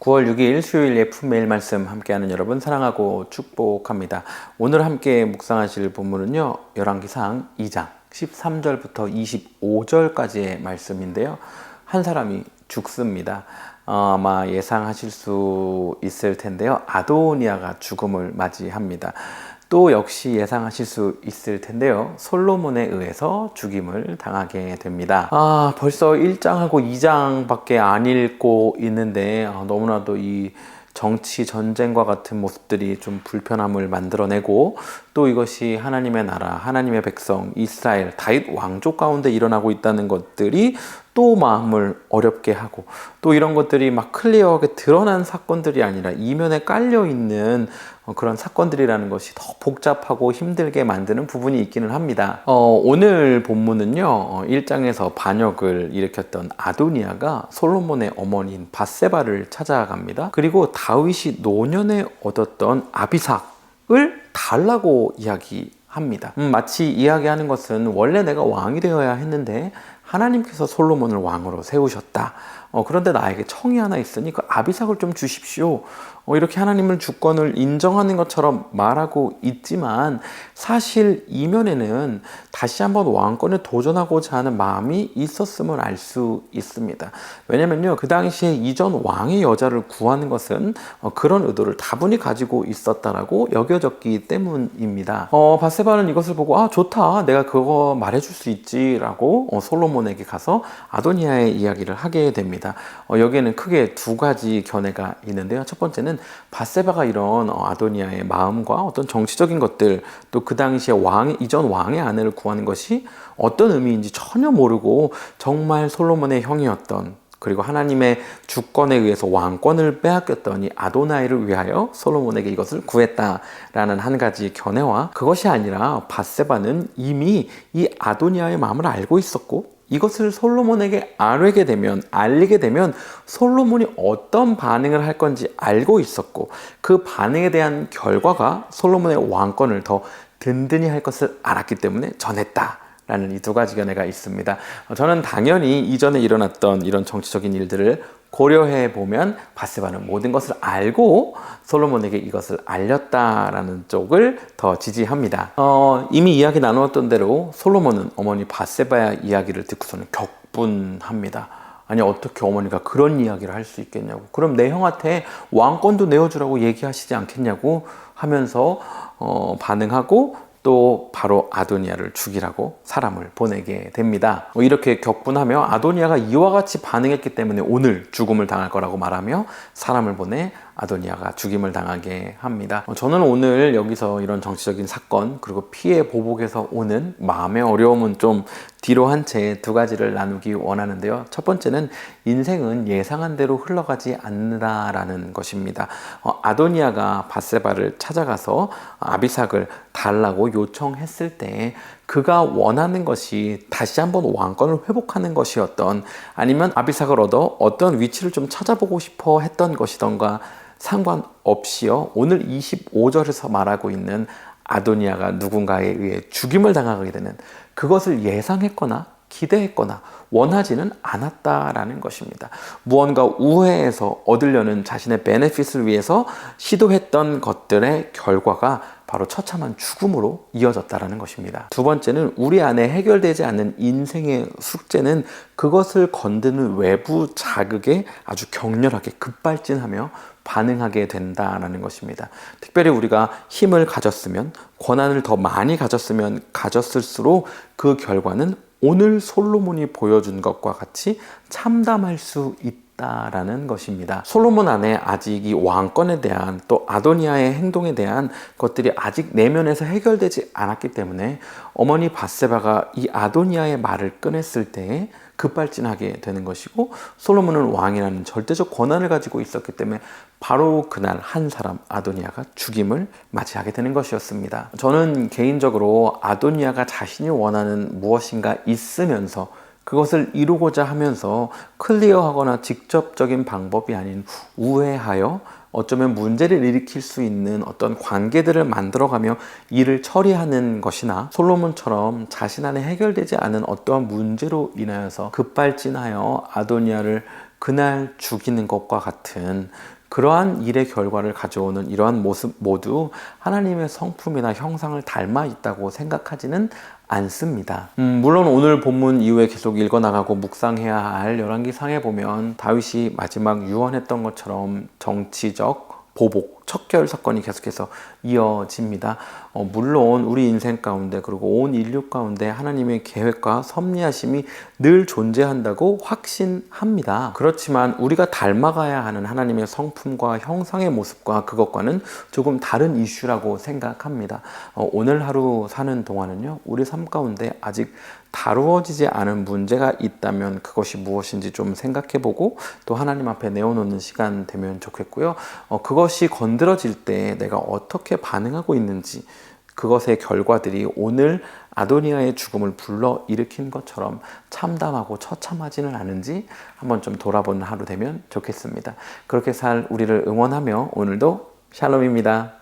9월 6일 수요일 예품 매일 말씀 함께하는 여러분 사랑하고 축복합니다. 오늘 함께 묵상하실 본문은요, 열왕기상 2장 13절부터 25절까지의 말씀인데요. 한 사람이 죽습니다. 아마 예상하실 수 있을 텐데요. 아도니아가 죽음을 맞이합니다. 또 역시 예상하실 수 있을 텐데요. 솔로몬에 의해서 죽임을 당하게 됩니다. 벌써 1장하고 2장밖에 안 읽고 있는데 너무나도 이 정치 전쟁과 같은 모습들이 좀 불편함을 만들어내고, 또 이것이 하나님의 나라, 하나님의 백성, 이스라엘, 다윗 왕족 가운데 일어나고 있다는 것들이 또 마음을 어렵게 하고, 또 이런 것들이 막 클리어하게 드러난 사건들이 아니라 이면에 깔려있는 그런 사건들이라는 것이 더 복잡하고 힘들게 만드는 부분이 있기는 합니다. 오늘 본문은요, 1장에서 반역을 일으켰던 아도니아가 솔로몬의 어머니인 밧세바를 찾아갑니다. 그리고 다윗이 노년에 얻었던 아비삭을 달라고 이야기합니다. 마치 이야기하는 것은 원래 내가 왕이 되어야 했는데 하나님께서 솔로몬을 왕으로 세우셨다. 그런데 나에게 청이 하나 있으니 그 아비삭을 좀 주십시오. 이렇게 하나님을 주권을 인정하는 것처럼 말하고 있지만, 사실 이면에는 다시 한번 왕권에 도전하고자 하는 마음이 있었음을 알 수 있습니다. 왜냐면요, 그 당시에 이전 왕의 여자를 구하는 것은 그런 의도를 다분히 가지고 있었다라고 여겨졌기 때문입니다. 밧세바는 이것을 보고 좋다, 내가 그거 말해줄 수 있지 라고 솔로몬에게 가서 아도니아의 이야기를 하게 됩니다. 여기에는 크게 두 가지 견해가 있는데요. 첫 번째는 밧세바가 이런 아도니아의 마음과 어떤 정치적인 것들, 또 그 당시에 이전 왕의 아내를 구하는 것이 어떤 의미인지 전혀 모르고 정말 솔로몬의 형이었던, 그리고 하나님의 주권에 의해서 왕권을 빼앗겼던 이 아도나이를 위하여 솔로몬에게 이것을 구했다라는 한 가지 견해와, 그것이 아니라 밧세바는 이미 이 아도니아의 마음을 알고 있었고, 이것을 솔로몬에게 알리게 되면 솔로몬이 어떤 반응을 할 건지 알고 있었고, 그 반응에 대한 결과가 솔로몬의 왕권을 더 든든히 할 것을 알았기 때문에 전했다 라는 이 두 가지 견해가 있습니다. 저는 당연히 이전에 일어났던 이런 정치적인 일들을 고려해 보면 밧세바는 모든 것을 알고 솔로몬에게 이것을 알렸다라는 쪽을 더 지지합니다. 이미 이야기 나누었던 대로 솔로몬은 어머니 밧세바의 이야기를 듣고서는 격분합니다. 아니, 어떻게 어머니가 그런 이야기를 할 수 있겠냐고, 그럼 내 형한테 왕권도 내어주라고 얘기하시지 않겠냐고 하면서 반응하고, 또 바로 아도니아를 죽이라고 사람을 보내게 됩니다. 이렇게 격분하며 아도니아가 이와 같이 반응했기 때문에 오늘 죽음을 당할 거라고 말하며 사람을 보내 아도니아가 죽임을 당하게 합니다. 저는 오늘 여기서 이런 정치적인 사건, 그리고 피해 보복에서 오는 마음의 어려움은 좀 뒤로 한 채 두 가지를 나누기 원하는데요. 첫 번째는 인생은 예상한 대로 흘러가지 않는다라는 것입니다. 아도니아가 밧세바를 찾아가서 아비삭을 달라고 요청했을 때 그가 원하는 것이 다시 한번 왕권을 회복하는 것이었던, 아니면 아비삭을 얻어 어떤 위치를 좀 찾아보고 싶어 했던 것이던가 상관없이요, 오늘 25절에서 말하고 있는 아도니아가 누군가에 의해 죽임을 당하게 되는, 그것을 예상했거나 기대했거나 원하지는 않았다라는 것입니다. 무언가 우회해서 얻으려는 자신의 베네핏을 위해서 시도했던 것들의 결과가 바로 처참한 죽음으로 이어졌다라는 것입니다. 두 번째는 우리 안에 해결되지 않는 인생의 숙제는 그것을 건드는 외부 자극에 아주 격렬하게 급발진하며 반응하게 된다라는 것입니다. 특별히 우리가 힘을 가졌으면, 권한을 더 많이 가졌을수록 그 결과는 오늘 솔로몬이 보여준 것과 같이 참담할 수 있다라는 것입니다. 솔로몬 안에 아직 이 왕권에 대한, 또 아도니아의 행동에 대한 것들이 아직 내면에서 해결되지 않았기 때문에 어머니 밧세바가 이 아도니아의 말을 꺼냈을 때 급발진하게 되는 것이고, 솔로몬은 왕이라는 절대적 권한을 가지고 있었기 때문에 바로 그날 한 사람 아도니아가 죽임을 맞이하게 되는 것이었습니다. 저는 개인적으로 아도니아가 자신이 원하는 무엇인가 있으면서 그것을 이루고자 하면서 클리어하거나 직접적인 방법이 아닌 우회하여 어쩌면 문제를 일으킬 수 있는 어떤 관계들을 만들어가며 일을 처리하는 것이나, 솔로몬처럼 자신 안에 해결되지 않은 어떠한 문제로 인하여서 급발진하여 아도니아를 그날 죽이는 것과 같은 그러한 일의 결과를 가져오는 이러한 모습 모두 하나님의 성품이나 형상을 닮아 있다고 생각하지는 않습니다. 물론 오늘 본문 이후에 계속 읽어나가고 묵상해야 할 열왕기상에 보면 다윗이 마지막 유언했던 것처럼 정치적 보복, 척결 사건이 계속해서 이어집니다. 물론 우리 인생 가운데 그리고 온 인류 가운데 하나님의 계획과 섭리하심이 늘 존재한다고 확신합니다. 그렇지만 우리가 닮아가야 하는 하나님의 성품과 형상의 모습과 그것과는 조금 다른 이슈라고 생각합니다. 오늘 하루 사는 동안은요, 우리 삶 가운데 아직 다루어지지 않은 문제가 있다면 그것이 무엇인지 좀 생각해보고 또 하나님 앞에 내어놓는 시간 되면 좋겠고요. 그것이 건드러질 때 내가 어떻게 반응하고 있는지, 그것의 결과들이 오늘 아도니아의 죽음을 불러 일으킨 것처럼 참담하고 처참하지는 않은지 한번 좀 돌아보는 하루 되면 좋겠습니다. 그렇게 살 우리를 응원하며 오늘도 샬롬입니다.